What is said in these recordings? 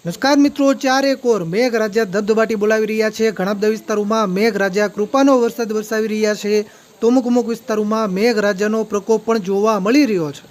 નમસ્કાર મિત્રો, ચારે કોર મેઘરાજા ધબધબાટી બોલાવી રહ્યા છે। ઘણા બધા વિસ્તારોમાં મેઘરાજા કૃપાનો વરસાદ વરસાવી રહ્યા છે તો અમુક વિસ્તારોમાં મેઘરાજાનો પ્રકોપ પણ જોવા મળી રહ્યો છે।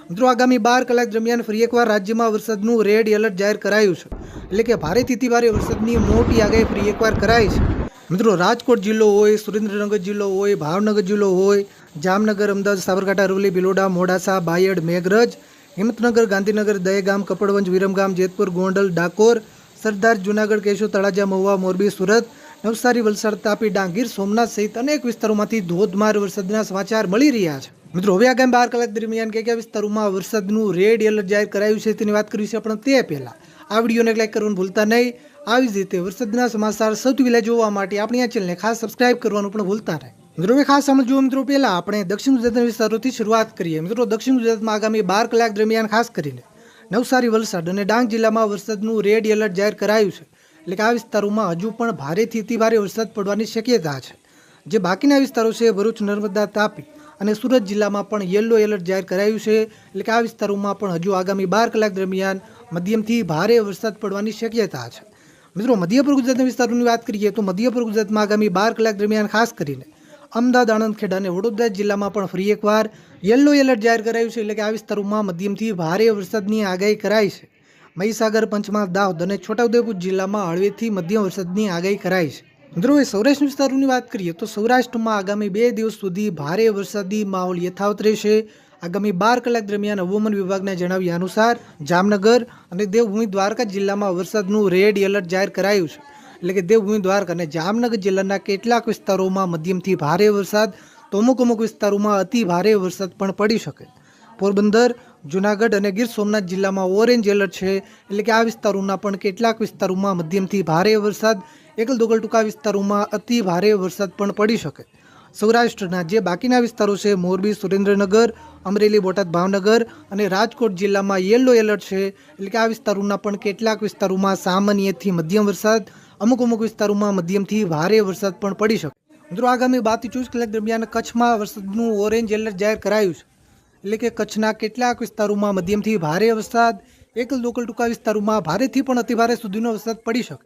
મિત્રો, આગામી 12 કલાક દરમિયાન ફરી એકવાર રાજ્યમાં વરસાદનું રેડ એલર્ટ જાહેર કરાયું છે, એટલે કે ભારેથી અતિ ભારે વરસાદની મોટી આગાહી ફરી એકવાર કરાઈ છે। મિત્રો, રાજકોટ જિલ્લો હોય, સુરેન્દ્રનગર જિલ્લો હોય, ભાવનગર જિલ્લો હોય, જામનગર, અમદાવાદ, સાબરકાંઠા, અરવલ્લી, ભિલોડા, મોડાસા, બાયડ, મેઘરજ, હિંમતનગર, ગાંધીનગર, દહેગામ, કપડવંજ, વિરમગામ, જેતપુર, ગોંડલ, ડાકોર, સરદાર, જૂનાગઢ, કેશોદ, તળાજા, મહુવા, મોરબી, સુરત, નવસારી, વલસાડ, તાપી, ડાંગ, ગીર સોમનાથ સહિત અનેક વિસ્તારોમાંથી ધોધમાર વરસાદના સમાચાર મળી રહ્યા છે। મિત્રો, હવે આગામી 12 કલાક દરમિયાન કયા વિસ્તારોમાં વરસાદનું રેડ એલર્ટ જાહેર કરાયું છે તેની વાત કરીશું, પણ તે પહેલા આ વિડીયોને લાઈક કરવાનું ભૂલતા નહીં। આવી જ રીતે વરસાદના સમાચાર સૌથી પહેલા જોવા માટે આપણી આ ચેનલને ખાસ સબસ્ક્રાઇબ કરવાનું પણ ભૂલતા નહીં। મિત્રો, હવે ખાસ સમજો મિત્રો, પહેલા આપણે દક્ષિણ ગુજરાતના વિસ્તારોથી શરૂઆત કરીએ। મિત્રો, દક્ષિણ ગુજરાતમાં આગામી 12 કલાક દરમિયાન ખાસ કરીને નવસારી, વલસાડ અને ડાંગ જિલ્લામાં વરસાદનું રેડ એલર્ટ જાહેર કરાયું છે, એટલે કે આ વિસ્તારોમાં હજુ પણ ભારેથી અતિ ભારે વરસાદ પડવાની શક્યતા છે। જે બાકીના વિસ્તારો છે ભરૂચ, નર્મદા, તાપી અને સુરત જિલ્લામાં પણ યલો એલર્ટ જાહેર કરાયું છે, એટલે કે આ વિસ્તારોમાં પણ હજુ આગામી 12 કલાક દરમિયાન મધ્યમથી ભારે વરસાદ પડવાની શક્યતા છે। મિત્રો, મધ્યપૂર્વ ગુજરાતના વિસ્તારોની વાત કરીએ તો મધ્યપૂર્વ ગુજરાતમાં આગામી 12 કલાક દરમિયાન ખાસ કરીને અમદાવાદ, આણંદ, ખેડા અને વડોદરા જિલ્લામાં પણ ફરી એકવાર યલો એલર્ટ જાહેર કરાયું છે, એટલે કે આ વિસ્તારોમાં મધ્યમથી ભારે વરસાદની આગાહી કરાઈ છે। મહીસાગર, પંચમહાલ, દાહોદ અને છોટાઉદેપુર જિલ્લામાં હળવેથી મધ્યમ વરસાદની આગાહી કરાઈ છે। મિત્રો, હવે સૌરાષ્ટ્ર વિસ્તારોની વાત કરીએ તો સૌરાષ્ટ્રમાં આગામી 2 દિવસ સુધી ભારે વરસાદી માહોલ યથાવત રહેશે। આગામી 12 કલાક દરમિયાન હવામાન વિભાગના જણાવ્યા અનુસાર જામનગર અને દેવભૂમિ દ્વારકા જિલ્લામાં વરસાદનું રેડ એલર્ટ જાહેર કરાયું છે, એટલે કે દેવભૂમિ દ્વારકા અને જામનગર જિલ્લાના કેટલાક વિસ્તારોમાં મધ્યમથી ભારે વરસાદ તો અમુક વિસ્તારોમાં અતિ ભારે વરસાદ પણ પડી શકે। પોરબંદર, જૂનાગઢ અને ગીર સોમનાથ જિલ્લામાં ઓરેન્જ એલર્ટ છે, એટલે કે આ વિસ્તારોના પણ કેટલાક વિસ્તારોમાં મધ્યમથી ભારે વરસાદ, એકલ દોકલ ટૂંકા વિસ્તારોમાં અતિ ભારે વરસાદ પણ પડી શકે। સૌરાષ્ટ્રના જે બાકીના વિસ્તારો છે મોરબી, સુરેન્દ્રનગર, અમરેલી, બોટાદ, ભાવનગર અને રાજકોટ જિલ્લામાં યલો એલર્ટ છે, એટલે કે આ વિસ્તારોના પણ કેટલાક વિસ્તારોમાં સામાન્યથી મધ્યમ વરસાદ, અમુક વિસ્તારોમાં મધ્યમથી ભારે વરસાદ પણ પડી શકે। મિત્રો, આગામી 12 થી 24 કલાક દરમિયાન કચ્છમાં વરસાદનું ઓરેન્જ એલર્ટ જાહેર કરાયું છે, એટલે કે કચ્છના કેટલાક વિસ્તારોમાં મધ્યમથી ભારે વરસાદ, એકલ દોકલ ટૂંકા વિસ્તારોમાં ભારેથી પણ અતિભારે સુધીનો વરસાદ પડી શકે।